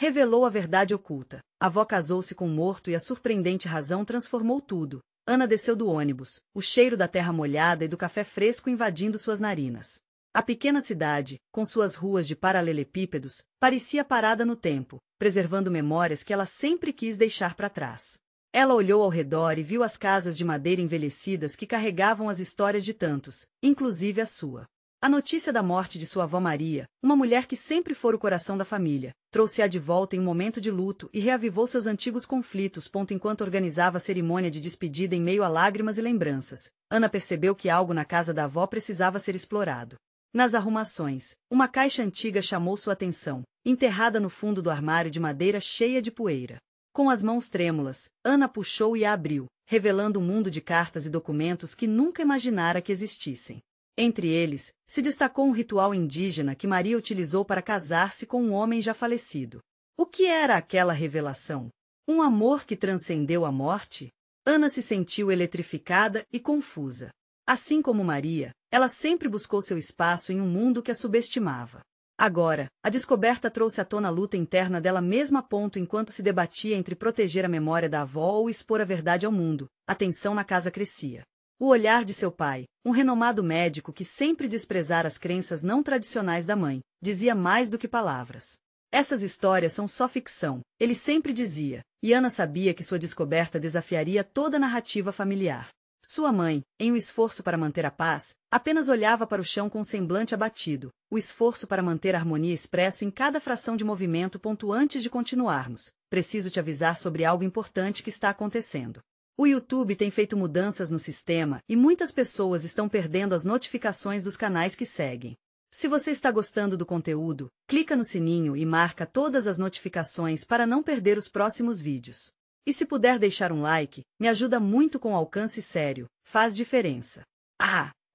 revelou a verdade oculta. A avó casou-se com um morto e a surpreendente razão transformou tudo. Ana desceu do ônibus, o cheiro da terra molhada e do café fresco invadindo suas narinas. A pequena cidade, com suas ruas de paralelepípedos, parecia parada no tempo, preservando memórias que ela sempre quis deixar para trás. Ela olhou ao redor e viu as casas de madeira envelhecidas que carregavam as histórias de tantos, inclusive a sua. A notícia da morte de sua avó Maria, uma mulher que sempre fora o coração da família, trouxe-a de volta em um momento de luto e reavivou seus antigos conflitos. Enquanto organizava a cerimônia de despedida em meio a lágrimas e lembranças, Ana percebeu que algo na casa da avó precisava ser explorado. Nas arrumações, uma caixa antiga chamou sua atenção, enterrada no fundo do armário de madeira cheia de poeira. Com as mãos trêmulas, Ana puxou e a abriu, revelando um mundo de cartas e documentos que nunca imaginara que existissem. Entre eles, se destacou um ritual indígena que Maria utilizou para casar-se com um homem já falecido. O que era aquela revelação? Um amor que transcendeu a morte? Ana se sentiu eletrificada e confusa. Assim como Maria, ela sempre buscou seu espaço em um mundo que a subestimava. Agora, a descoberta trouxe à tona a luta interna dela mesma a ponto enquanto se debatia entre proteger a memória da avó ou expor a verdade ao mundo. A tensão na casa crescia. O olhar de seu pai, um renomado médico que sempre desprezara as crenças não tradicionais da mãe, dizia mais do que palavras. Essas histórias são só ficção, ele sempre dizia, e Ana sabia que sua descoberta desafiaria toda a narrativa familiar. Sua mãe, em um esforço para manter a paz, apenas olhava para o chão com um semblante abatido, o esforço para manter a harmonia expresso em cada fração de movimento. Antes de continuarmos, preciso te avisar sobre algo importante que está acontecendo. O YouTube tem feito mudanças no sistema e muitas pessoas estão perdendo as notificações dos canais que seguem. Se você está gostando do conteúdo, clica no sininho e marca todas as notificações para não perder os próximos vídeos. E se puder deixar um like, me ajuda muito com alcance sério, faz diferença.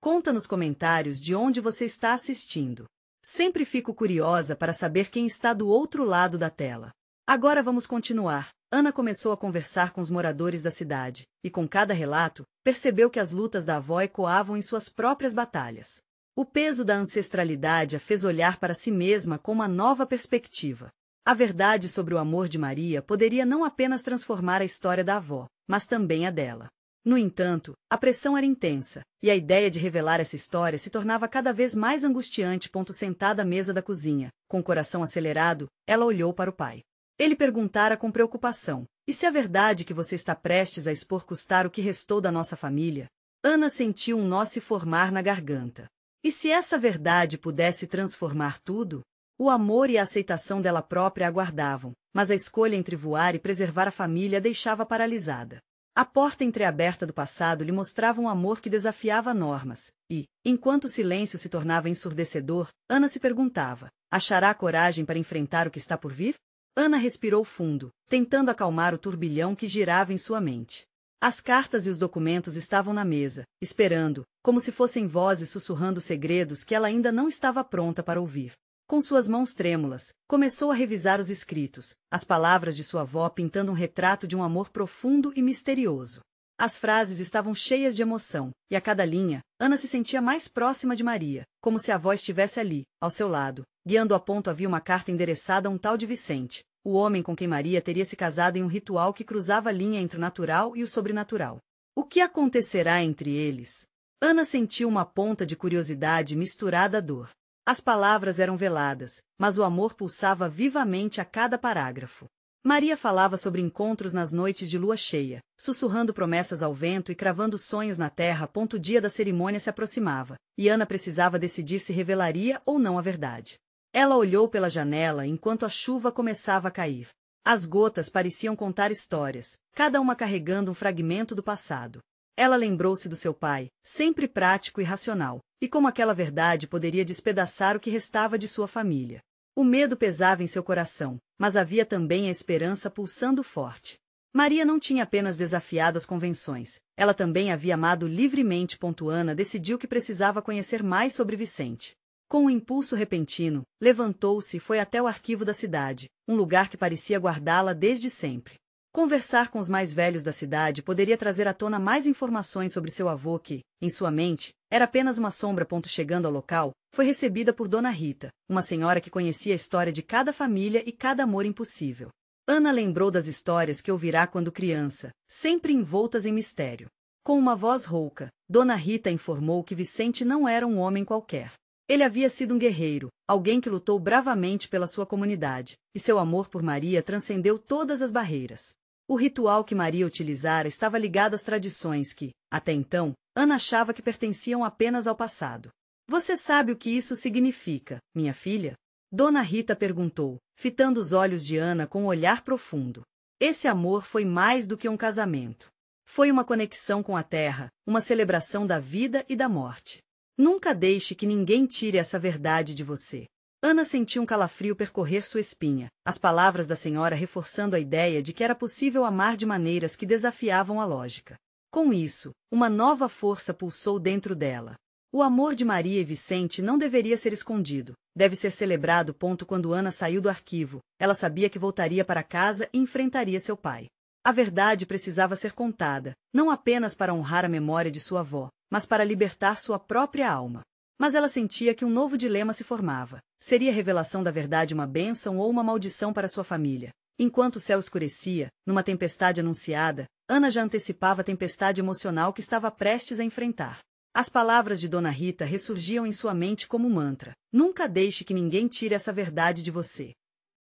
Conta nos comentários de onde você está assistindo. Sempre fico curiosa para saber quem está do outro lado da tela. Agora vamos continuar. Ana começou a conversar com os moradores da cidade, e com cada relato, percebeu que as lutas da avó ecoavam em suas próprias batalhas. O peso da ancestralidade a fez olhar para si mesma com uma nova perspectiva. A verdade sobre o amor de Maria poderia não apenas transformar a história da avó, mas também a dela. No entanto, a pressão era intensa, e a ideia de revelar essa história se tornava cada vez mais angustiante. Sentada à mesa da cozinha, com o coração acelerado, ela olhou para o pai. Ele perguntara com preocupação, e se a verdade que você está prestes a expor custar o que restou da nossa família? Ana sentiu um nó se formar na garganta. E se essa verdade pudesse transformar tudo? O amor e a aceitação dela própria aguardavam, mas a escolha entre voar e preservar a família a deixava paralisada. A porta entreaberta do passado lhe mostrava um amor que desafiava normas, e, enquanto o silêncio se tornava ensurdecedor, Ana se perguntava, achará coragem para enfrentar o que está por vir? Ana respirou fundo, tentando acalmar o turbilhão que girava em sua mente. As cartas e os documentos estavam na mesa, esperando, como se fossem vozes sussurrando segredos que ela ainda não estava pronta para ouvir. Com suas mãos trêmulas, começou a revisar os escritos, as palavras de sua avó pintando um retrato de um amor profundo e misterioso. As frases estavam cheias de emoção, e a cada linha, Ana se sentia mais próxima de Maria, como se a avó estivesse ali, ao seu lado, guiando-a. Havia uma carta endereçada a um tal de Vicente, o homem com quem Maria teria se casado em um ritual que cruzava a linha entre o natural e o sobrenatural. O que acontecerá entre eles? Ana sentiu uma ponta de curiosidade misturada à dor. As palavras eram veladas, mas o amor pulsava vivamente a cada parágrafo. Maria falava sobre encontros nas noites de lua cheia, sussurrando promessas ao vento e cravando sonhos na terra. O dia da cerimônia se aproximava, e Ana precisava decidir se revelaria ou não a verdade. Ela olhou pela janela enquanto a chuva começava a cair. As gotas pareciam contar histórias, cada uma carregando um fragmento do passado. Ela lembrou-se do seu pai, sempre prático e racional, e como aquela verdade poderia despedaçar o que restava de sua família. O medo pesava em seu coração, mas havia também a esperança pulsando forte. Maria não tinha apenas desafiado as convenções, ela também havia amado livremente. Ana decidiu que precisava conhecer mais sobre Vicente. Com um impulso repentino, levantou-se e foi até o arquivo da cidade, um lugar que parecia guardá-la desde sempre. Conversar com os mais velhos da cidade poderia trazer à tona mais informações sobre seu avô que, em sua mente, era apenas uma sombra. Chegando ao local, foi recebida por Dona Rita, uma senhora que conhecia a história de cada família e cada amor impossível. Ana lembrou das histórias que ouvirá quando criança, sempre envoltas em mistério. Com uma voz rouca, Dona Rita informou que Vicente não era um homem qualquer. Ele havia sido um guerreiro, alguém que lutou bravamente pela sua comunidade, e seu amor por Maria transcendeu todas as barreiras. O ritual que Maria utilizara estava ligado às tradições que, até então, Ana achava que pertenciam apenas ao passado. Você sabe o que isso significa, minha filha? Dona Rita perguntou, fitando os olhos de Ana com um olhar profundo. Esse amor foi mais do que um casamento. Foi uma conexão com a terra, uma celebração da vida e da morte. Nunca deixe que ninguém tire essa verdade de você. Ana sentiu um calafrio percorrer sua espinha, as palavras da senhora reforçando a ideia de que era possível amar de maneiras que desafiavam a lógica. Com isso, uma nova força pulsou dentro dela. O amor de Maria e Vicente não deveria ser escondido, deve ser celebrado. Quando Ana saiu do arquivo, ela sabia que voltaria para casa e enfrentaria seu pai. A verdade precisava ser contada, não apenas para honrar a memória de sua avó, mas para libertar sua própria alma. Mas ela sentia que um novo dilema se formava. Seria a revelação da verdade uma bênção ou uma maldição para sua família? Enquanto o céu escurecia, numa tempestade anunciada, Ana já antecipava a tempestade emocional que estava prestes a enfrentar. As palavras de Dona Rita ressurgiam em sua mente como um mantra. Nunca deixe que ninguém tire essa verdade de você.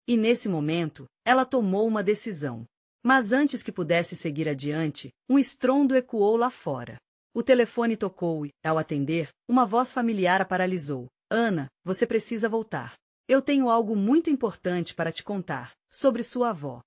E nesse momento, ela tomou uma decisão. Mas antes que pudesse seguir adiante, um estrondo ecoou lá fora. O telefone tocou e, ao atender, uma voz familiar a paralisou. Ana, você precisa voltar. Eu tenho algo muito importante para te contar, sobre sua avó.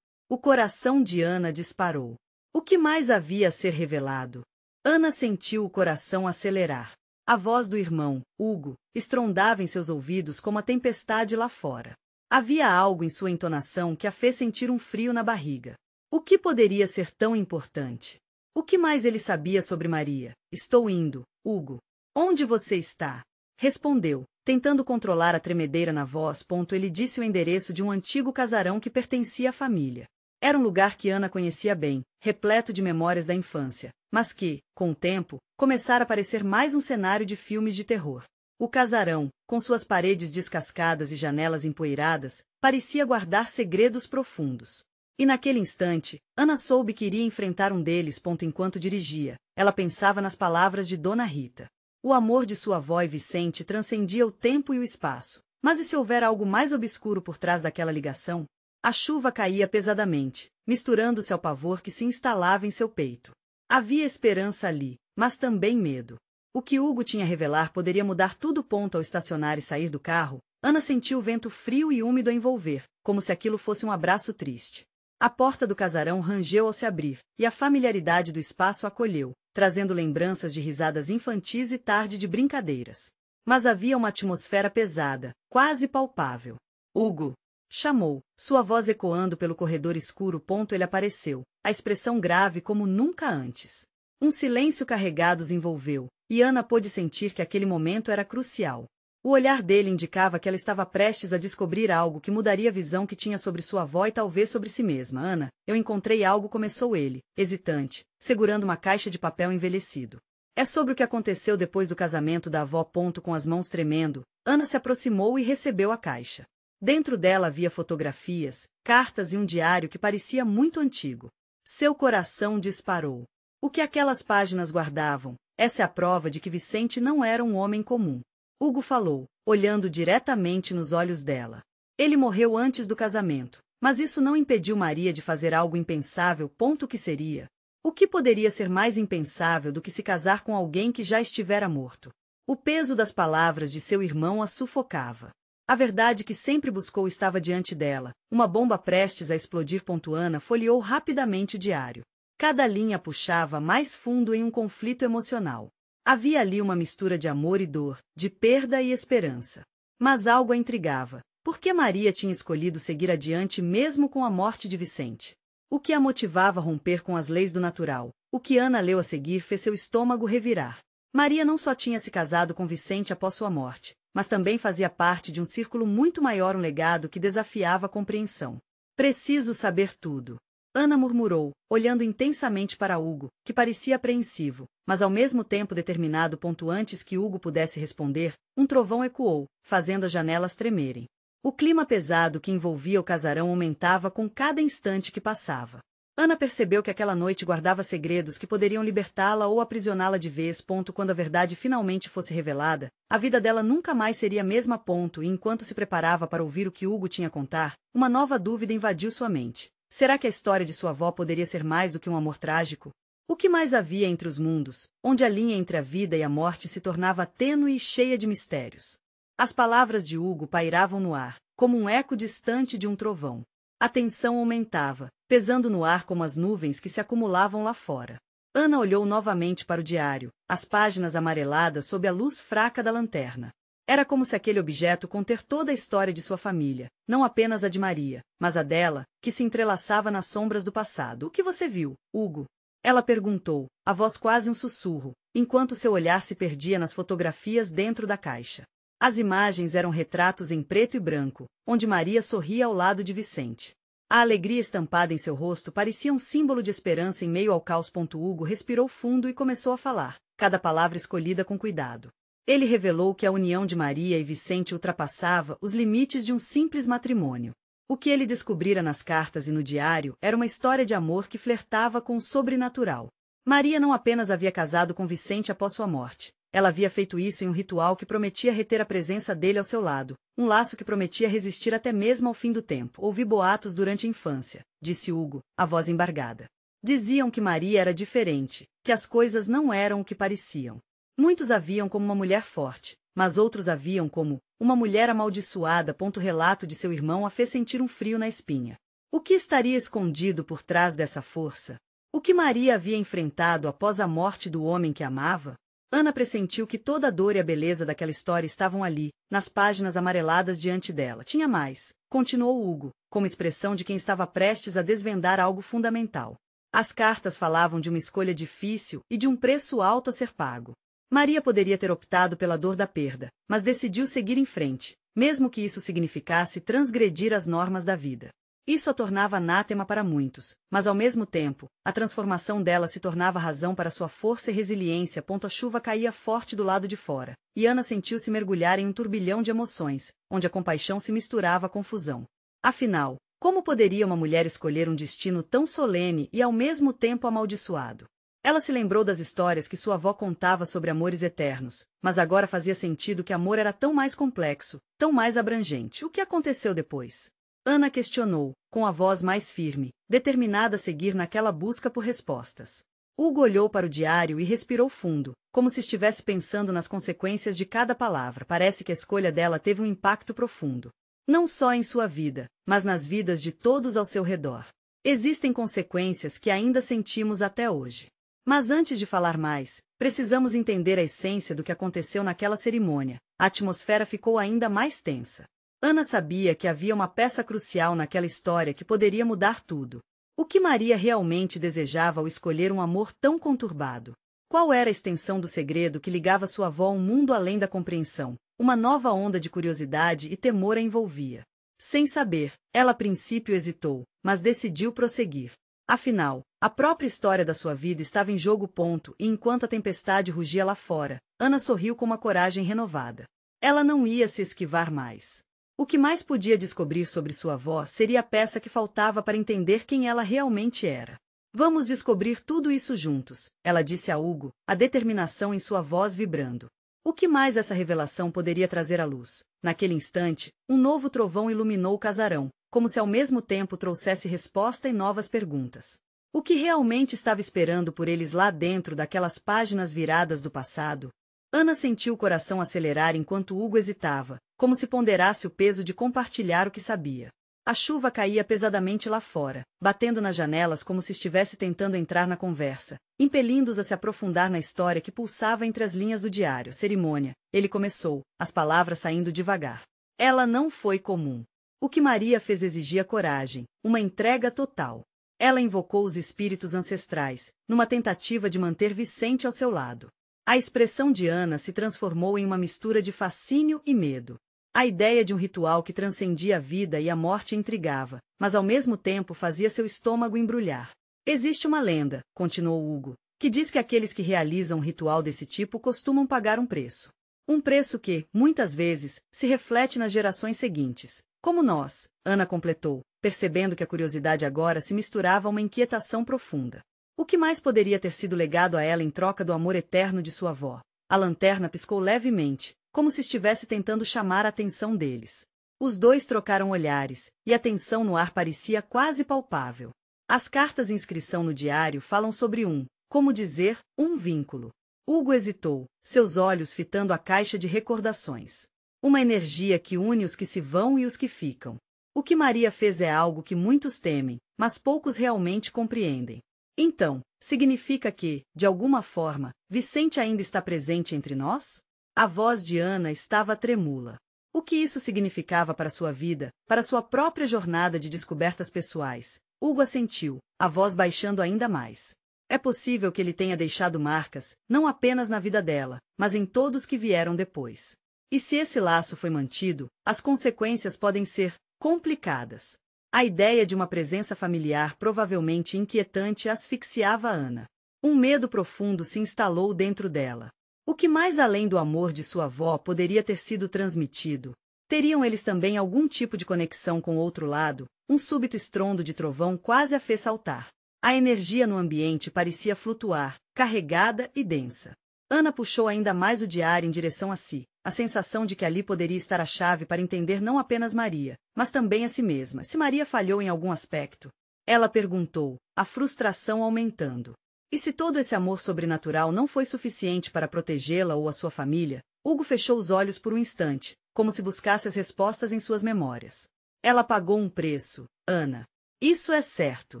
O coração de Ana disparou. O que mais havia a ser revelado? Ana sentiu o coração acelerar. A voz do irmão, Hugo, estrondava em seus ouvidos como a tempestade lá fora. Havia algo em sua entonação que a fez sentir um frio na barriga. O que poderia ser tão importante? O que mais ele sabia sobre Maria? Estou indo, Hugo. Onde você está? Respondeu, tentando controlar a tremedeira na voz. Ele disse o endereço de um antigo casarão que pertencia à família. Era um lugar que Ana conhecia bem, repleto de memórias da infância, mas que, com o tempo, começara a parecer mais um cenário de filmes de terror. O casarão, com suas paredes descascadas e janelas empoeiradas, parecia guardar segredos profundos. E naquele instante, Ana soube que iria enfrentar um deles. Enquanto dirigia, ela pensava nas palavras de Dona Rita. O amor de sua avó e Vicente transcendia o tempo e o espaço. Mas e se houver algo mais obscuro por trás daquela ligação? A chuva caía pesadamente, misturando-se ao pavor que se instalava em seu peito. Havia esperança ali, mas também medo. O que Hugo tinha a revelar poderia mudar tudo. Ao estacionar e sair do carro, Ana sentiu o vento frio e úmido a envolver, como se aquilo fosse um abraço triste. A porta do casarão rangeu ao se abrir, e a familiaridade do espaço a acolheu, trazendo lembranças de risadas infantis e tarde de brincadeiras. Mas havia uma atmosfera pesada, quase palpável. Hugo! Chamou, sua voz ecoando pelo corredor escuro. Ele apareceu, a expressão grave como nunca antes. Um silêncio carregado os envolveu, e Ana pôde sentir que aquele momento era crucial. O olhar dele indicava que ela estava prestes a descobrir algo que mudaria a visão que tinha sobre sua avó e talvez sobre si mesma. Ana, eu encontrei algo, começou ele, hesitante, segurando uma caixa de papel envelhecido. É sobre o que aconteceu depois do casamento da avó. Com as mãos tremendo, Ana se aproximou e recebeu a caixa. Dentro dela havia fotografias, cartas e um diário que parecia muito antigo. Seu coração disparou. O que aquelas páginas guardavam? Essa é a prova de que Vicente não era um homem comum. Hugo falou, olhando diretamente nos olhos dela. Ele morreu antes do casamento, mas isso não impediu Maria de fazer algo impensável. O que seria? O que poderia ser mais impensável do que se casar com alguém que já estivera morto? O peso das palavras de seu irmão a sufocava. A verdade que sempre buscou estava diante dela, uma bomba prestes a explodir. Ana folheou rapidamente o diário. Cada linha puxava mais fundo em um conflito emocional. Havia ali uma mistura de amor e dor, de perda e esperança. Mas algo a intrigava. Por que Maria tinha escolhido seguir adiante mesmo com a morte de Vicente? O que a motivava a romper com as leis do natural? O que Ana leu a seguir fez seu estômago revirar. Maria não só tinha se casado com Vicente após sua morte, mas também fazia parte de um círculo muito maior, um legado que desafiava a compreensão. Preciso saber tudo. Ana murmurou, olhando intensamente para Hugo, que parecia apreensivo, mas ao mesmo tempo determinado. Antes que Hugo pudesse responder, um trovão ecoou, fazendo as janelas tremerem. O clima pesado que envolvia o casarão aumentava com cada instante que passava. Ana percebeu que aquela noite guardava segredos que poderiam libertá-la ou aprisioná-la de vez. Quando a verdade finalmente fosse revelada, a vida dela nunca mais seria a mesma. E enquanto se preparava para ouvir o que Hugo tinha a contar, uma nova dúvida invadiu sua mente. Será que a história de sua avó poderia ser mais do que um amor trágico? O que mais havia entre os mundos, onde a linha entre a vida e a morte se tornava tênue e cheia de mistérios? As palavras de Hugo pairavam no ar, como um eco distante de um trovão. A tensão aumentava, pesando no ar como as nuvens que se acumulavam lá fora. Ana olhou novamente para o diário, as páginas amareladas sob a luz fraca da lanterna. Era como se aquele objeto conter toda a história de sua família, não apenas a de Maria, mas a dela, que se entrelaçava nas sombras do passado. O que você viu, Hugo? Ela perguntou, a voz quase um sussurro, enquanto seu olhar se perdia nas fotografias dentro da caixa. As imagens eram retratos em preto e branco, onde Maria sorria ao lado de Vicente. A alegria estampada em seu rosto parecia um símbolo de esperança em meio ao caos. Hugo respirou fundo e começou a falar, cada palavra escolhida com cuidado. Ele revelou que a união de Maria e Vicente ultrapassava os limites de um simples matrimônio. O que ele descobrira nas cartas e no diário era uma história de amor que flertava com o sobrenatural. Maria não apenas havia casado com Vicente após sua morte. Ela havia feito isso em um ritual que prometia reter a presença dele ao seu lado, um laço que prometia resistir até mesmo ao fim do tempo. Ouvi boatos durante a infância, disse Hugo, a voz embargada. Diziam que Maria era diferente, que as coisas não eram o que pareciam. Muitos a viam como uma mulher forte, mas outros a viam como uma mulher amaldiçoada. O relato de seu irmão a fez sentir um frio na espinha. O que estaria escondido por trás dessa força? O que Maria havia enfrentado após a morte do homem que amava? Ana pressentiu que toda a dor e a beleza daquela história estavam ali, nas páginas amareladas diante dela. Tinha mais, continuou Hugo, com expressão de quem estava prestes a desvendar algo fundamental. As cartas falavam de uma escolha difícil e de um preço alto a ser pago. Maria poderia ter optado pela dor da perda, mas decidiu seguir em frente, mesmo que isso significasse transgredir as normas da vida. Isso a tornava anátema para muitos, mas ao mesmo tempo, a transformação dela se tornava razão para sua força e resiliência. A chuva caía forte do lado de fora, e Ana sentiu-se mergulhar em um turbilhão de emoções, onde a compaixão se misturava à confusão. Afinal, como poderia uma mulher escolher um destino tão solene e ao mesmo tempo amaldiçoado? Ela se lembrou das histórias que sua avó contava sobre amores eternos, mas agora fazia sentido que amor era tão mais complexo, tão mais abrangente. O que aconteceu depois? Ana questionou, com a voz mais firme, determinada a seguir naquela busca por respostas. Hugo olhou para o diário e respirou fundo, como se estivesse pensando nas consequências de cada palavra. Parece que a escolha dela teve um impacto profundo. Não só em sua vida, mas nas vidas de todos ao seu redor. Existem consequências que ainda sentimos até hoje. Mas antes de falar mais, precisamos entender a essência do que aconteceu naquela cerimônia. A atmosfera ficou ainda mais tensa. Ana sabia que havia uma peça crucial naquela história que poderia mudar tudo. O que Maria realmente desejava ao escolher um amor tão conturbado? Qual era a extensão do segredo que ligava sua avó a um mundo além da compreensão? Uma nova onda de curiosidade e temor a envolvia. Sem saber, ela a princípio hesitou, mas decidiu prosseguir. Afinal, a própria história da sua vida estava em jogo. E enquanto a tempestade rugia lá fora, Ana sorriu com uma coragem renovada. Ela não ia se esquivar mais. O que mais podia descobrir sobre sua avó seria a peça que faltava para entender quem ela realmente era. Vamos descobrir tudo isso juntos, ela disse a Hugo, a determinação em sua voz vibrando. O que mais essa revelação poderia trazer à luz? Naquele instante, um novo trovão iluminou o casarão, como se ao mesmo tempo trouxesse resposta e novas perguntas. O que realmente estava esperando por eles lá dentro daquelas páginas viradas do passado? Ana sentiu o coração acelerar enquanto Hugo hesitava, como se ponderasse o peso de compartilhar o que sabia. A chuva caía pesadamente lá fora, batendo nas janelas como se estivesse tentando entrar na conversa, impelindo-os a se aprofundar na história que pulsava entre as linhas do diário. Cerimônia, ele começou, as palavras saindo devagar. Ela não foi comum. O que Maria fez exigia coragem, uma entrega total. Ela invocou os espíritos ancestrais, numa tentativa de manter Vicente ao seu lado. A expressão de Ana se transformou em uma mistura de fascínio e medo. A ideia de um ritual que transcendia a vida e a morte intrigava, mas ao mesmo tempo fazia seu estômago embrulhar. Existe uma lenda, continuou Hugo, que diz que aqueles que realizam um ritual desse tipo costumam pagar um preço. Um preço que, muitas vezes, se reflete nas gerações seguintes. Como nós, Ana completou, percebendo que a curiosidade agora se misturava a uma inquietação profunda. O que mais poderia ter sido legado a ela em troca do amor eterno de sua avó? A lanterna piscou levemente, como se estivesse tentando chamar a atenção deles. Os dois trocaram olhares, e a tensão no ar parecia quase palpável. As cartas de inscrição no diário falam sobre como dizer, um vínculo. Hugo hesitou, seus olhos fitando a caixa de recordações. Uma energia que une os que se vão e os que ficam. O que Maria fez é algo que muitos temem, mas poucos realmente compreendem. Então, significa que, de alguma forma, Vicente ainda está presente entre nós? A voz de Ana estava tremula. O que isso significava para sua vida, para sua própria jornada de descobertas pessoais? Hugo assentiu, a voz baixando ainda mais. É possível que ele tenha deixado marcas, não apenas na vida dela, mas em todos que vieram depois. E se esse laço foi mantido, as consequências podem ser complicadas. A ideia de uma presença familiar provavelmente inquietante asfixiava Ana. Um medo profundo se instalou dentro dela. O que mais além do amor de sua avó poderia ter sido transmitido? Teriam eles também algum tipo de conexão com o outro lado? Um súbito estrondo de trovão quase a fez saltar. A energia no ambiente parecia flutuar, carregada e densa. Ana puxou ainda mais o diário em direção a si, a sensação de que ali poderia estar a chave para entender não apenas Maria, mas também a si mesma. Se Maria falhou em algum aspecto? Ela perguntou, a frustração aumentando. E se todo esse amor sobrenatural não foi suficiente para protegê-la ou a sua família? Hugo fechou os olhos por um instante, como se buscasse as respostas em suas memórias. Ela pagou um preço, Ana. Isso é certo.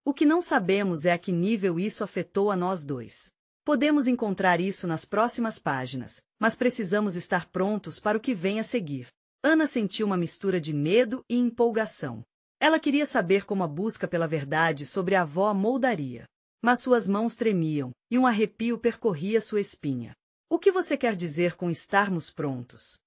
O que não sabemos é a que nível isso afetou a nós dois. Podemos encontrar isso nas próximas páginas, mas precisamos estar prontos para o que vem a seguir. Ana sentiu uma mistura de medo e empolgação. Ela queria saber como a busca pela verdade sobre a avó a moldaria. Mas suas mãos tremiam, e um arrepio percorria sua espinha. O que você quer dizer com estarmos prontos?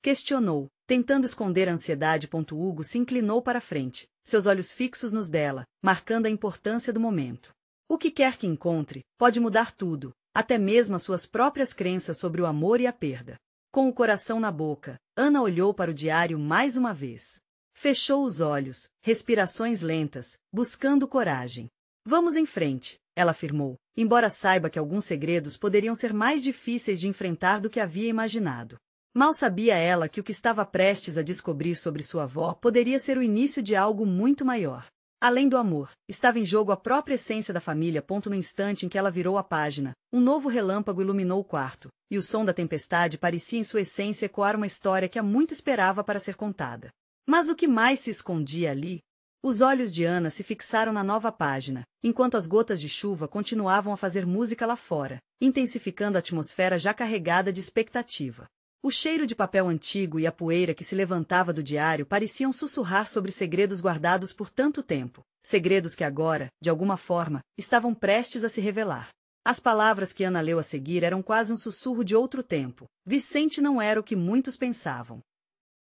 Questionou, tentando esconder a ansiedade. Hugo se inclinou para a frente, seus olhos fixos nos dela, marcando a importância do momento. O que quer que encontre, pode mudar tudo, até mesmo as suas próprias crenças sobre o amor e a perda. Com o coração na boca, Ana olhou para o diário mais uma vez. Fechou os olhos, respirações lentas, buscando coragem. Vamos em frente, ela afirmou, embora saiba que alguns segredos poderiam ser mais difíceis de enfrentar do que havia imaginado. Mal sabia ela que o que estava prestes a descobrir sobre sua avó poderia ser o início de algo muito maior. Além do amor, estava em jogo a própria essência da família. No instante em que ela virou a página, um novo relâmpago iluminou o quarto, e o som da tempestade parecia em sua essência ecoar uma história que há muito esperava para ser contada. Mas o que mais se escondia ali? Os olhos de Ana se fixaram na nova página, enquanto as gotas de chuva continuavam a fazer música lá fora, intensificando a atmosfera já carregada de expectativa. O cheiro de papel antigo e a poeira que se levantava do diário pareciam sussurrar sobre segredos guardados por tanto tempo, segredos que agora, de alguma forma, estavam prestes a se revelar. As palavras que Ana leu a seguir eram quase um sussurro de outro tempo. Vicente não era o que muitos pensavam.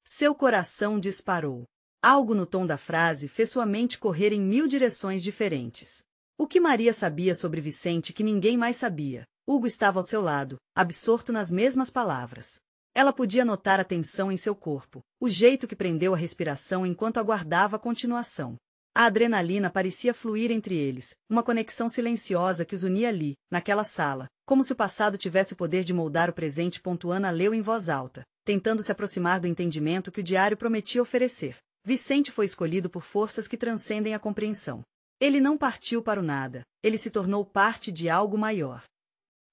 Seu coração disparou. Algo no tom da frase fez sua mente correr em 1000 direções diferentes. O que Maria sabia sobre Vicente que ninguém mais sabia? Hugo estava ao seu lado, absorto nas mesmas palavras. Ela podia notar a tensão em seu corpo, o jeito que prendeu a respiração enquanto aguardava a continuação. A adrenalina parecia fluir entre eles, uma conexão silenciosa que os unia ali, naquela sala, como se o passado tivesse o poder de moldar o presente. Ana leu em voz alta, tentando se aproximar do entendimento que o diário prometia oferecer. Vicente foi escolhido por forças que transcendem a compreensão. Ele não partiu para o nada, ele se tornou parte de algo maior.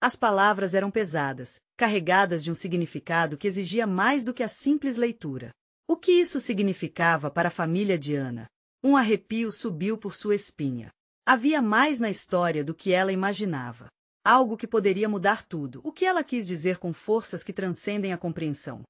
As palavras eram pesadas, carregadas de um significado que exigia mais do que a simples leitura. O que isso significava para a família de Ana? Um arrepio subiu por sua espinha. Havia mais na história do que ela imaginava. Algo que poderia mudar tudo. O que ela quis dizer com forças que transcendem a compreensão?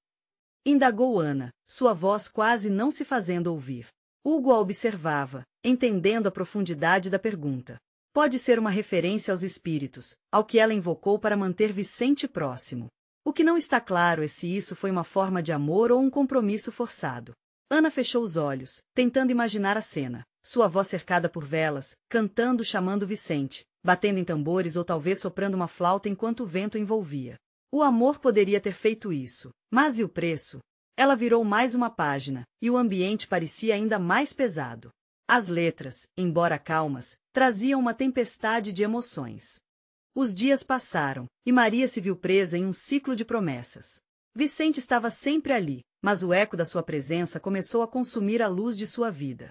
Indagou Ana, sua voz quase não se fazendo ouvir. Hugo a observava, entendendo a profundidade da pergunta. Pode ser uma referência aos espíritos, ao que ela invocou para manter Vicente próximo. O que não está claro é se isso foi uma forma de amor ou um compromisso forçado. Ana fechou os olhos, tentando imaginar a cena. Sua avó cercada por velas, cantando, chamando Vicente, batendo em tambores ou talvez soprando uma flauta enquanto o vento envolvia. O amor poderia ter feito isso, mas e o preço? Ela virou mais uma página, e o ambiente parecia ainda mais pesado. As letras, embora calmas, traziam uma tempestade de emoções. Os dias passaram, e Maria se viu presa em um ciclo de promessas. Vicente estava sempre ali, mas o eco da sua presença começou a consumir a luz de sua vida.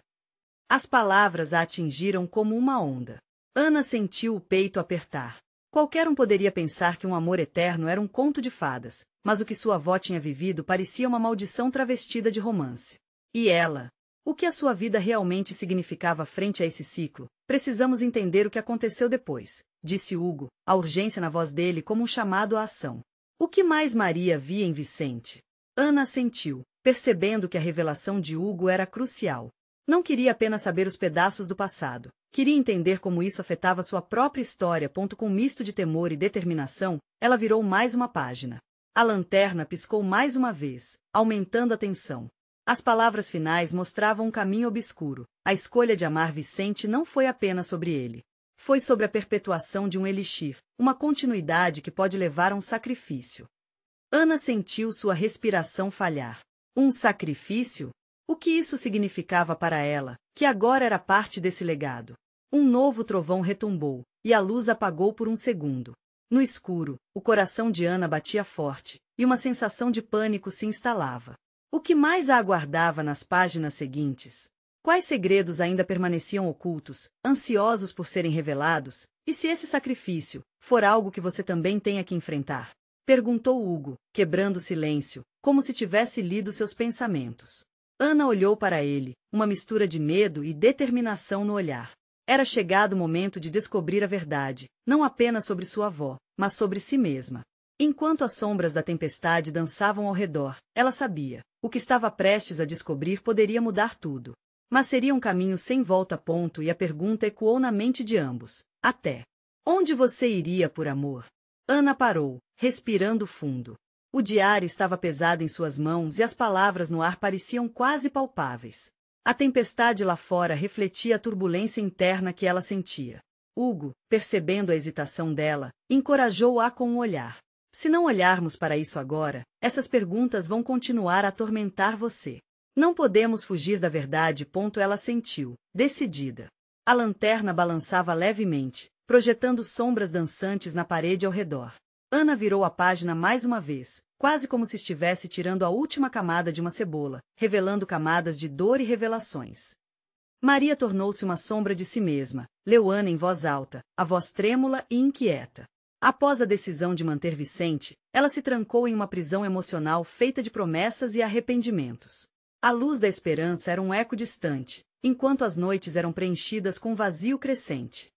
As palavras a atingiram como uma onda. Ana sentiu o peito apertar. Qualquer um poderia pensar que um amor eterno era um conto de fadas, mas o que sua avó tinha vivido parecia uma maldição travestida de romance. E ela? O que a sua vida realmente significava frente a esse ciclo? Precisamos entender o que aconteceu depois, disse Hugo, a urgência na voz dele como um chamado à ação. O que mais Maria via em Vicente? Ana assentiu, percebendo que a revelação de Hugo era crucial. Não queria apenas saber os pedaços do passado. Queria entender como isso afetava sua própria história. Com um misto de temor e determinação, ela virou mais uma página. A lanterna piscou mais uma vez, aumentando a tensão. As palavras finais mostravam um caminho obscuro. A escolha de amar Vicente não foi apenas sobre ele. Foi sobre a perpetuação de um elixir, uma continuidade que pode levar a um sacrifício. Ana sentiu sua respiração falhar. Um sacrifício? O que isso significava para ela, que agora era parte desse legado? Um novo trovão retumbou, e a luz apagou por um segundo. No escuro, o coração de Ana batia forte, e uma sensação de pânico se instalava. O que mais a aguardava nas páginas seguintes? Quais segredos ainda permaneciam ocultos, ansiosos por serem revelados? E se esse sacrifício for algo que você também tenha que enfrentar? Perguntou Hugo, quebrando o silêncio, como se tivesse lido seus pensamentos. Ana olhou para ele, uma mistura de medo e determinação no olhar. Era chegado o momento de descobrir a verdade, não apenas sobre sua avó, mas sobre si mesma. Enquanto as sombras da tempestade dançavam ao redor, ela sabia, o que estava prestes a descobrir poderia mudar tudo. Mas seria um caminho sem volta. E a pergunta ecoou na mente de ambos. Até onde você iria por amor? Ana parou, respirando fundo. O diário estava pesado em suas mãos e as palavras no ar pareciam quase palpáveis. A tempestade lá fora refletia a turbulência interna que ela sentia. Hugo, percebendo a hesitação dela, encorajou-a com um olhar. Se não olharmos para isso agora, essas perguntas vão continuar a atormentar você. Não podemos fugir da verdade. Ela sentiu, decidida. A lanterna balançava levemente, projetando sombras dançantes na parede ao redor. Ana virou a página mais uma vez, quase como se estivesse tirando a última camada de uma cebola, revelando camadas de dor e revelações. Maria tornou-se uma sombra de si mesma, leu Ana em voz alta, a voz trêmula e inquieta. Após a decisão de manter Vicente, ela se trancou em uma prisão emocional feita de promessas e arrependimentos. A luz da esperança era um eco distante, enquanto as noites eram preenchidas com vazio crescente.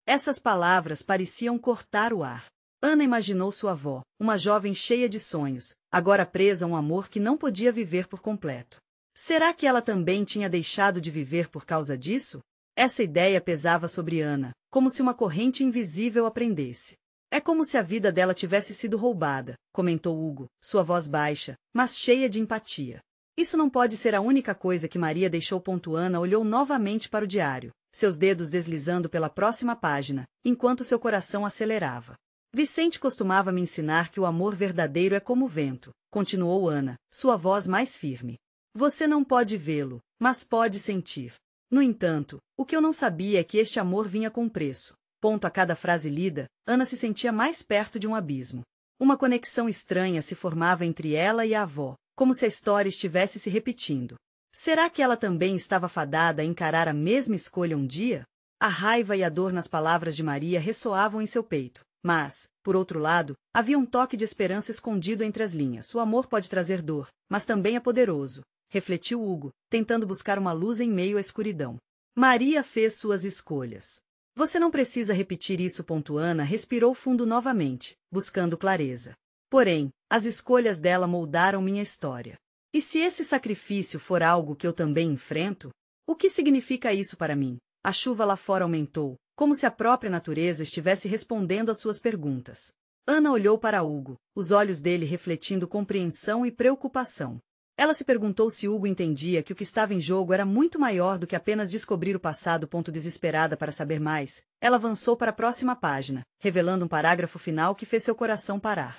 Essas palavras pareciam cortar o ar. Ana imaginou sua avó, uma jovem cheia de sonhos, agora presa a um amor que não podia viver por completo. Será que ela também tinha deixado de viver por causa disso? Essa ideia pesava sobre Ana, como se uma corrente invisível a prendesse. É como se a vida dela tivesse sido roubada, comentou Hugo, sua voz baixa, mas cheia de empatia. Isso não pode ser a única coisa que Maria deixou. Ana olhou novamente para o diário, seus dedos deslizando pela próxima página, enquanto seu coração acelerava. Vicente costumava me ensinar que o amor verdadeiro é como o vento, continuou Ana, sua voz mais firme. Você não pode vê-lo, mas pode sentir. No entanto, o que eu não sabia é que este amor vinha com preço. A cada frase lida, Ana se sentia mais perto de um abismo. Uma conexão estranha se formava entre ela e a avó, como se a história estivesse se repetindo. Será que ela também estava fadada a encarar a mesma escolha um dia? A raiva e a dor nas palavras de Maria ressoavam em seu peito. Mas, por outro lado, havia um toque de esperança escondido entre as linhas. O amor pode trazer dor, mas também é poderoso, refletiu Hugo, tentando buscar uma luz em meio à escuridão. Maria fez suas escolhas. Você não precisa repetir isso. Ana respirou fundo novamente, buscando clareza. Porém, as escolhas dela moldaram minha história. E se esse sacrifício for algo que eu também enfrento? O que significa isso para mim? A chuva lá fora aumentou, como se a própria natureza estivesse respondendo às suas perguntas. Ana olhou para Hugo, os olhos dele refletindo compreensão e preocupação. Ela se perguntou se Hugo entendia que o que estava em jogo era muito maior do que apenas descobrir o passado. Desesperada para saber mais, ela avançou para a próxima página, revelando um parágrafo final que fez seu coração parar.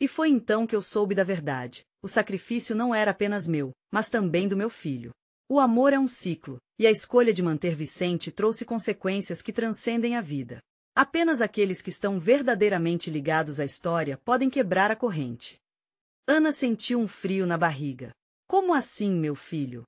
E foi então que eu soube da verdade. O sacrifício não era apenas meu, mas também do meu filho. O amor é um ciclo, e a escolha de manter Vicente trouxe consequências que transcendem a vida. Apenas aqueles que estão verdadeiramente ligados à história podem quebrar a corrente. Ana sentiu um frio na barriga. Como assim, meu filho?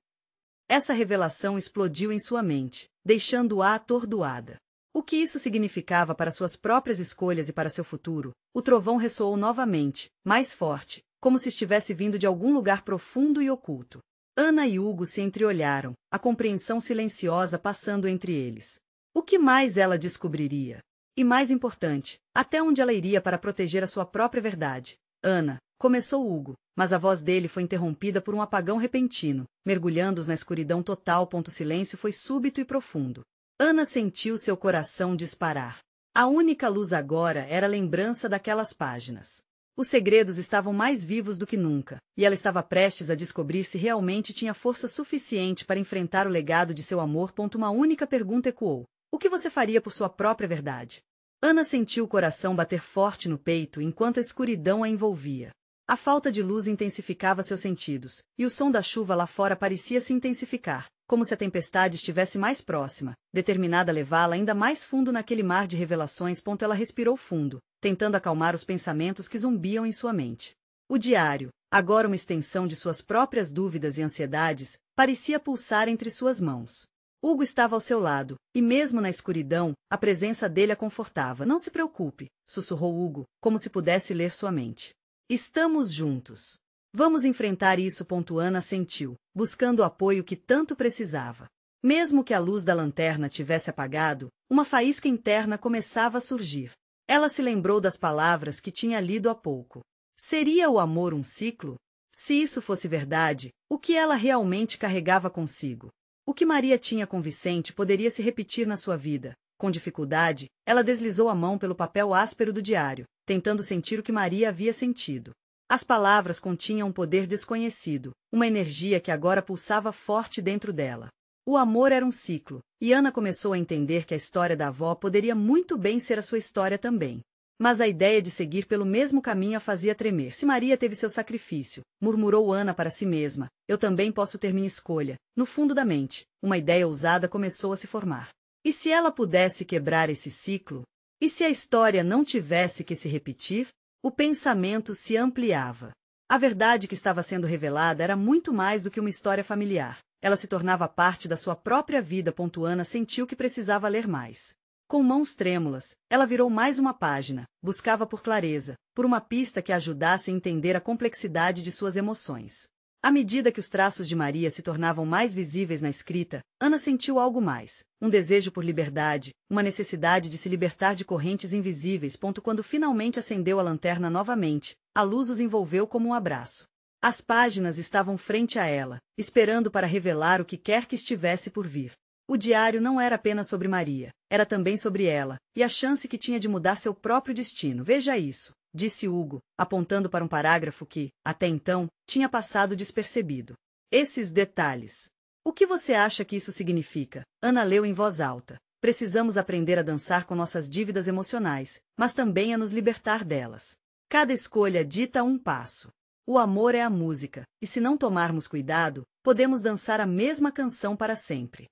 Essa revelação explodiu em sua mente, deixando-a atordoada. O que isso significava para suas próprias escolhas e para seu futuro? O trovão ressoou novamente, mais forte, como se estivesse vindo de algum lugar profundo e oculto. Ana e Hugo se entreolharam, a compreensão silenciosa passando entre eles. O que mais ela descobriria? E mais importante, até onde ela iria para proteger a sua própria verdade? Ana, começou Hugo, mas a voz dele foi interrompida por um apagão repentino, mergulhando-os na escuridão total. O silêncio foi súbito e profundo. Ana sentiu seu coração disparar. A única luz agora era a lembrança daquelas páginas. Os segredos estavam mais vivos do que nunca, e ela estava prestes a descobrir se realmente tinha força suficiente para enfrentar o legado de seu amor. Uma única pergunta ecoou: o que você faria por sua própria verdade? Ana sentiu o coração bater forte no peito enquanto a escuridão a envolvia. A falta de luz intensificava seus sentidos, e o som da chuva lá fora parecia se intensificar, como se a tempestade estivesse mais próxima, determinada a levá-la ainda mais fundo naquele mar de revelações. Ela respirou fundo, tentando acalmar os pensamentos que zumbiam em sua mente. O diário, agora uma extensão de suas próprias dúvidas e ansiedades, parecia pulsar entre suas mãos. Hugo estava ao seu lado, e mesmo na escuridão, a presença dele a confortava. Não se preocupe, sussurrou Hugo, como se pudesse ler sua mente. Estamos juntos. Vamos enfrentar isso. Ana sentiu, buscando o apoio que tanto precisava. Mesmo que a luz da lanterna tivesse apagado, uma faísca interna começava a surgir. Ela se lembrou das palavras que tinha lido há pouco. Seria o amor um ciclo? Se isso fosse verdade, o que ela realmente carregava consigo? O que Maria tinha com Vicente poderia se repetir na sua vida. Com dificuldade, ela deslizou a mão pelo papel áspero do diário, tentando sentir o que Maria havia sentido. As palavras continham um poder desconhecido, uma energia que agora pulsava forte dentro dela. O amor era um ciclo, e Ana começou a entender que a história da avó poderia muito bem ser a sua história também. Mas a ideia de seguir pelo mesmo caminho a fazia tremer. Se Maria teve seu sacrifício, murmurou Ana para si mesma, eu também posso ter minha escolha. No fundo da mente, uma ideia ousada começou a se formar. E se ela pudesse quebrar esse ciclo? E se a história não tivesse que se repetir? O pensamento se ampliava. A verdade que estava sendo revelada era muito mais do que uma história familiar. Ela se tornava parte da sua própria vida. Ana sentiu que precisava ler mais. Com mãos trêmulas, ela virou mais uma página, buscava por clareza, por uma pista que a ajudasse a entender a complexidade de suas emoções. À medida que os traços de Maria se tornavam mais visíveis na escrita, Ana sentiu algo mais, um desejo por liberdade, uma necessidade de se libertar de correntes invisíveis. Quando finalmente acendeu a lanterna novamente, a luz os envolveu como um abraço. As páginas estavam frente a ela, esperando para revelar o que quer que estivesse por vir. O diário não era apenas sobre Maria, era também sobre ela, e a chance que tinha de mudar seu próprio destino. Veja isso, disse Hugo, apontando para um parágrafo que, até então, tinha passado despercebido. Esses detalhes. O que você acha que isso significa? Ana leu em voz alta. Precisamos aprender a dançar com nossas dívidas emocionais, mas também a nos libertar delas. Cada escolha dita um passo. O amor é a música, e se não tomarmos cuidado, podemos dançar a mesma canção para sempre.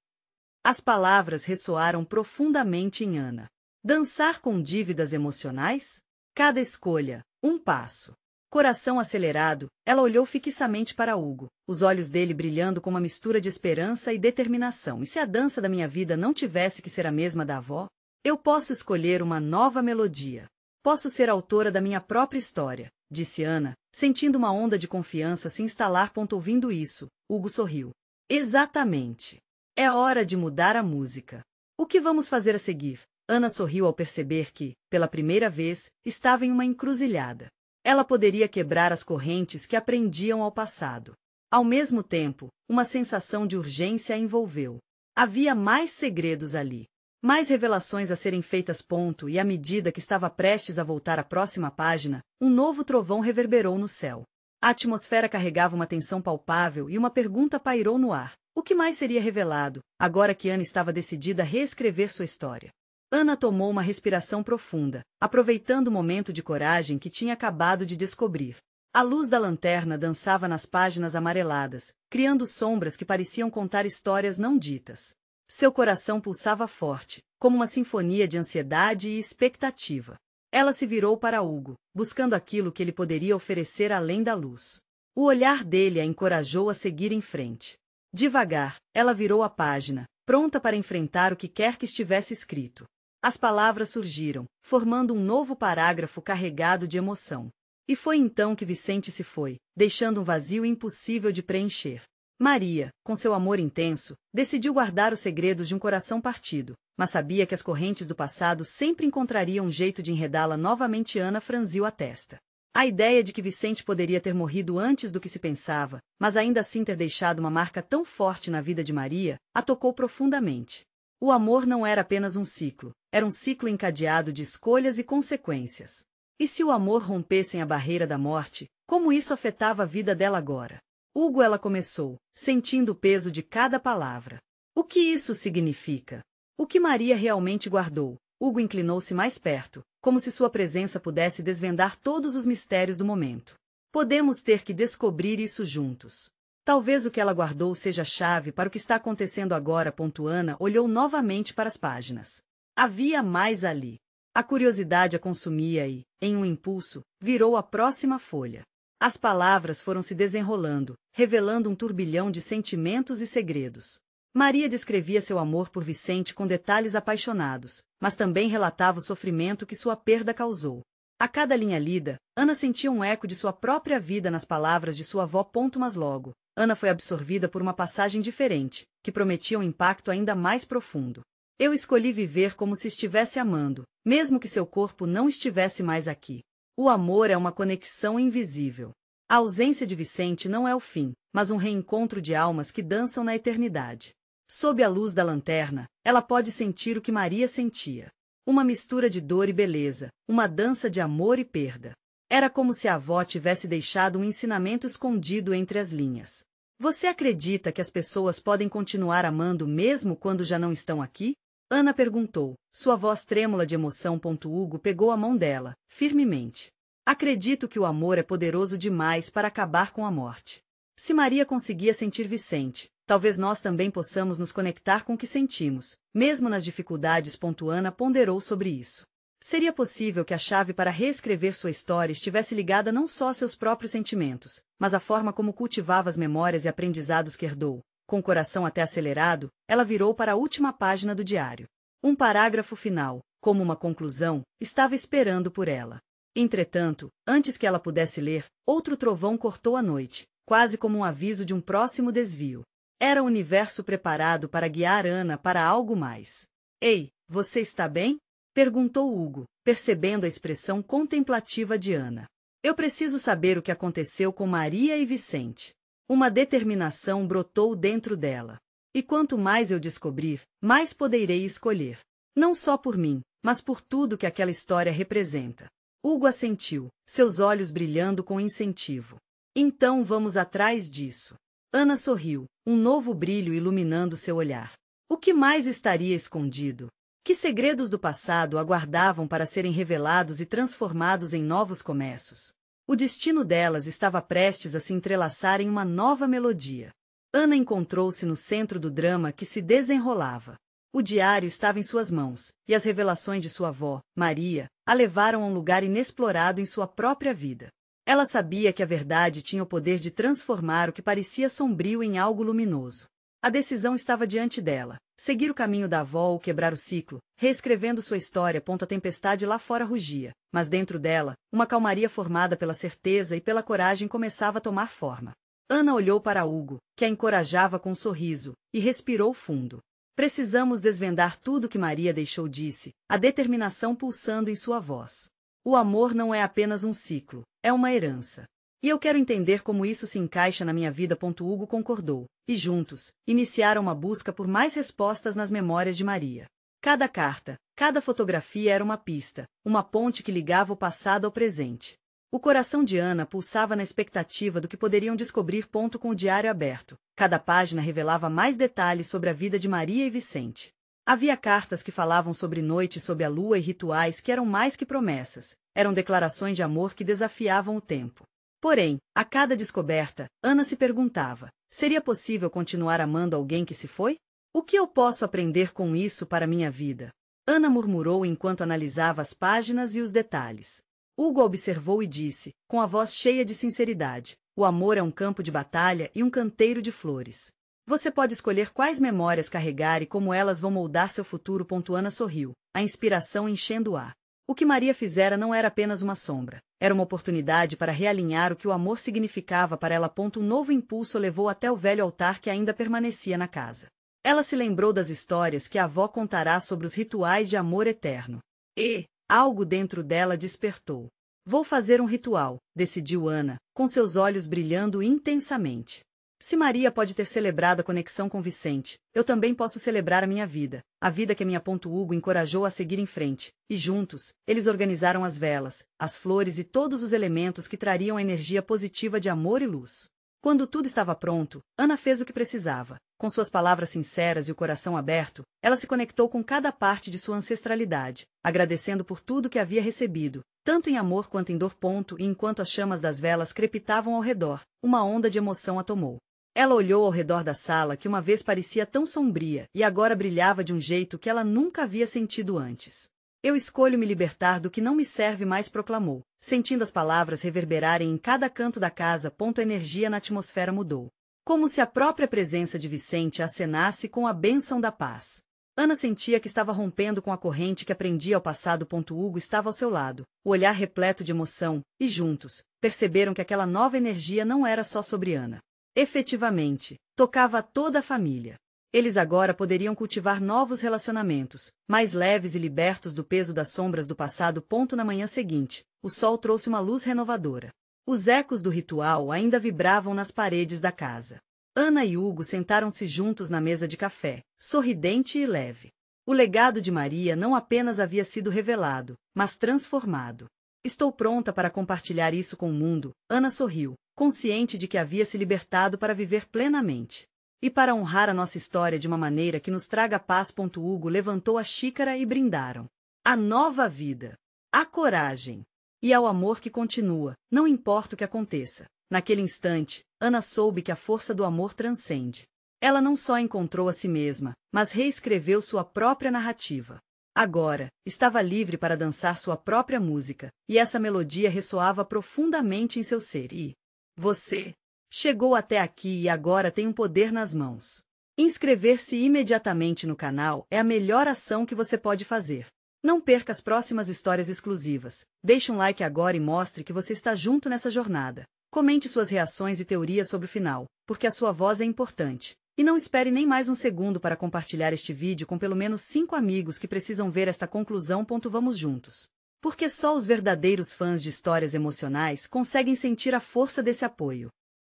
As palavras ressoaram profundamente em Ana. Dançar com dívidas emocionais? Cada escolha, um passo. Coração acelerado, ela olhou fixamente para Hugo, os olhos dele brilhando com uma mistura de esperança e determinação. E se a dança da minha vida não tivesse que ser a mesma da avó? Eu posso escolher uma nova melodia. Posso ser autora da minha própria história, disse Ana, sentindo uma onda de confiança se instalar. Ouvindo isso, Hugo sorriu. Exatamente. É hora de mudar a música. O que vamos fazer a seguir? Ana sorriu ao perceber que, pela primeira vez, estava em uma encruzilhada. Ela poderia quebrar as correntes que a prendiam ao passado. Ao mesmo tempo, uma sensação de urgência a envolveu. Havia mais segredos ali. Mais revelações a serem feitas. E à medida que estava prestes a voltar à próxima página, um novo trovão reverberou no céu. A atmosfera carregava uma tensão palpável e uma pergunta pairou no ar. O que mais seria revelado, agora que Ana estava decidida a reescrever sua história? Ana tomou uma respiração profunda, aproveitando o momento de coragem que tinha acabado de descobrir. A luz da lanterna dançava nas páginas amareladas, criando sombras que pareciam contar histórias não ditas. Seu coração pulsava forte, como uma sinfonia de ansiedade e expectativa. Ela se virou para Hugo, buscando aquilo que ele poderia oferecer além da luz. O olhar dele a encorajou a seguir em frente. Devagar, ela virou a página, pronta para enfrentar o que quer que estivesse escrito. As palavras surgiram, formando um novo parágrafo carregado de emoção. E foi então que Vicente se foi, deixando um vazio impossível de preencher. Maria, com seu amor intenso, decidiu guardar os segredos de um coração partido, mas sabia que as correntes do passado sempre encontrariam um jeito de enredá-la novamente. Ana franziu a testa. A ideia de que Vicente poderia ter morrido antes do que se pensava, mas ainda assim ter deixado uma marca tão forte na vida de Maria, a tocou profundamente. O amor não era apenas um ciclo, era um ciclo encadeado de escolhas e consequências. E se o amor rompesse a barreira da morte, como isso afetava a vida dela agora? Hugo, ela começou, sentindo o peso de cada palavra. O que isso significa? O que Maria realmente guardou? Hugo inclinou-se mais perto, como se sua presença pudesse desvendar todos os mistérios do momento. Podemos ter que descobrir isso juntos. Talvez o que ela guardou seja a chave para o que está acontecendo agora. Ana olhou novamente para as páginas. Havia mais ali. A curiosidade a consumia e, em um impulso, virou a próxima folha. As palavras foram se desenrolando, revelando um turbilhão de sentimentos e segredos. Maria descrevia seu amor por Vicente com detalhes apaixonados, mas também relatava o sofrimento que sua perda causou. A cada linha lida, Ana sentia um eco de sua própria vida nas palavras de sua avó. Mas logo, Ana foi absorvida por uma passagem diferente, que prometia um impacto ainda mais profundo. Eu escolhi viver como se estivesse amando, mesmo que seu corpo não estivesse mais aqui. O amor é uma conexão invisível. A ausência de Vicente não é o fim, mas um reencontro de almas que dançam na eternidade. Sob a luz da lanterna, ela pode sentir o que Maria sentia. Uma mistura de dor e beleza, uma dança de amor e perda. Era como se a avó tivesse deixado um ensinamento escondido entre as linhas. Você acredita que as pessoas podem continuar amando mesmo quando já não estão aqui? Ana perguntou, sua voz trêmula de emoção. Hugo pegou a mão dela, firmemente. Acredito que o amor é poderoso demais para acabar com a morte. Se Maria conseguia sentir Vicente, talvez nós também possamos nos conectar com o que sentimos, mesmo nas dificuldades. Ana ponderou sobre isso. Seria possível que a chave para reescrever sua história estivesse ligada não só a seus próprios sentimentos, mas à forma como cultivava as memórias e aprendizados que herdou. Com o coração até acelerado, ela virou para a última página do diário. Um parágrafo final, como uma conclusão, estava esperando por ela. Entretanto, antes que ela pudesse ler, outro trovão cortou a noite, quase como um aviso de um próximo desvio. Era o universo preparado para guiar Ana para algo mais. Ei, você está bem? Perguntou Hugo, percebendo a expressão contemplativa de Ana. Eu preciso saber o que aconteceu com Maria e Vicente. Uma determinação brotou dentro dela. E quanto mais eu descobrir, mais poderei escolher. Não só por mim, mas por tudo que aquela história representa. Hugo assentiu, seus olhos brilhando com incentivo. Então vamos atrás disso. Ana sorriu, um novo brilho iluminando seu olhar. O que mais estaria escondido? Que segredos do passado aguardavam para serem revelados e transformados em novos começos? O destino delas estava prestes a se entrelaçar em uma nova melodia. Ana encontrou-se no centro do drama que se desenrolava. O diário estava em suas mãos, e as revelações de sua avó, Maria, a levaram a um lugar inexplorado em sua própria vida. Ela sabia que a verdade tinha o poder de transformar o que parecia sombrio em algo luminoso. A decisão estava diante dela, seguir o caminho da avó ou quebrar o ciclo, reescrevendo sua história. A tempestade lá fora rugia, mas dentro dela, uma calmaria formada pela certeza e pela coragem começava a tomar forma. Ana olhou para Hugo, que a encorajava com um sorriso, e respirou fundo. Precisamos desvendar tudo que Maria deixou, disse, a determinação pulsando em sua voz. O amor não é apenas um ciclo, é uma herança. E eu quero entender como isso se encaixa na minha vida. Hugo concordou, e juntos, iniciaram uma busca por mais respostas nas memórias de Maria. Cada carta, cada fotografia era uma pista, uma ponte que ligava o passado ao presente. O coração de Ana pulsava na expectativa do que poderiam descobrir. Com o diário aberto, cada página revelava mais detalhes sobre a vida de Maria e Vicente. Havia cartas que falavam sobre noites sob a lua e rituais que eram mais que promessas, eram declarações de amor que desafiavam o tempo. Porém, a cada descoberta, Ana se perguntava: seria possível continuar amando alguém que se foi? O que eu posso aprender com isso para minha vida? Ana murmurou enquanto analisava as páginas e os detalhes. Hugo observou e disse, com a voz cheia de sinceridade: o amor é um campo de batalha e um canteiro de flores. Você pode escolher quais memórias carregar e como elas vão moldar seu futuro. Ana sorriu, a inspiração enchendo-a. O que Maria fizera não era apenas uma sombra, era uma oportunidade para realinhar o que o amor significava para ela. Um novo impulso levou até o velho altar que ainda permanecia na casa. Ela se lembrou das histórias que a avó contará sobre os rituais de amor eterno. E algo dentro dela despertou. Vou fazer um ritual, decidiu Ana, com seus olhos brilhando intensamente. Se Maria pode ter celebrado a conexão com Vicente, eu também posso celebrar a minha vida, a vida que minha. Hugo encorajou a seguir em frente, e juntos, eles organizaram as velas, as flores e todos os elementos que trariam a energia positiva de amor e luz. Quando tudo estava pronto, Ana fez o que precisava. Com suas palavras sinceras e o coração aberto, ela se conectou com cada parte de sua ancestralidade, agradecendo por tudo que havia recebido, tanto em amor quanto em dor. E enquanto as chamas das velas crepitavam ao redor, uma onda de emoção a tomou. Ela olhou ao redor da sala que uma vez parecia tão sombria e agora brilhava de um jeito que ela nunca havia sentido antes. Eu escolho me libertar do que não me serve mais, proclamou, sentindo as palavras reverberarem em cada canto da casa. A energia na atmosfera mudou. Como se a própria presença de Vicente acenasse com a bênção da paz. Ana sentia que estava rompendo com a corrente que a prendia ao passado. Hugo estava ao seu lado, o olhar repleto de emoção, e juntos, perceberam que aquela nova energia não era só sobre Ana. Efetivamente, tocava a toda a família. Eles agora poderiam cultivar novos relacionamentos, mais leves e libertos do peso das sombras do passado. Na manhã seguinte, o sol trouxe uma luz renovadora. Os ecos do ritual ainda vibravam nas paredes da casa. Ana e Hugo sentaram-se juntos na mesa de café, sorridente e leve. O legado de Maria não apenas havia sido revelado, mas transformado. Estou pronta para compartilhar isso com o mundo, Ana sorriu, consciente de que havia se libertado para viver plenamente. E para honrar a nossa história de uma maneira que nos traga paz. Hugo levantou a xícara e brindaram. A nova vida. A coragem. E ao amor que continua, não importa o que aconteça. Naquele instante, Ana soube que a força do amor transcende. Ela não só encontrou a si mesma, mas reescreveu sua própria narrativa. Agora, estava livre para dançar sua própria música, e essa melodia ressoava profundamente em seu ser. E você chegou até aqui e agora tem um poder nas mãos. Inscrever-se imediatamente no canal é a melhor ação que você pode fazer. Não perca as próximas histórias exclusivas. Deixe um like agora e mostre que você está junto nessa jornada. Comente suas reações e teorias sobre o final, porque a sua voz é importante. E não espere nem mais um segundo para compartilhar este vídeo com pelo menos 5 amigos que precisam ver esta conclusão. Vamos juntos. Porque só os verdadeiros fãs de histórias emocionais conseguem sentir a força desse apoio.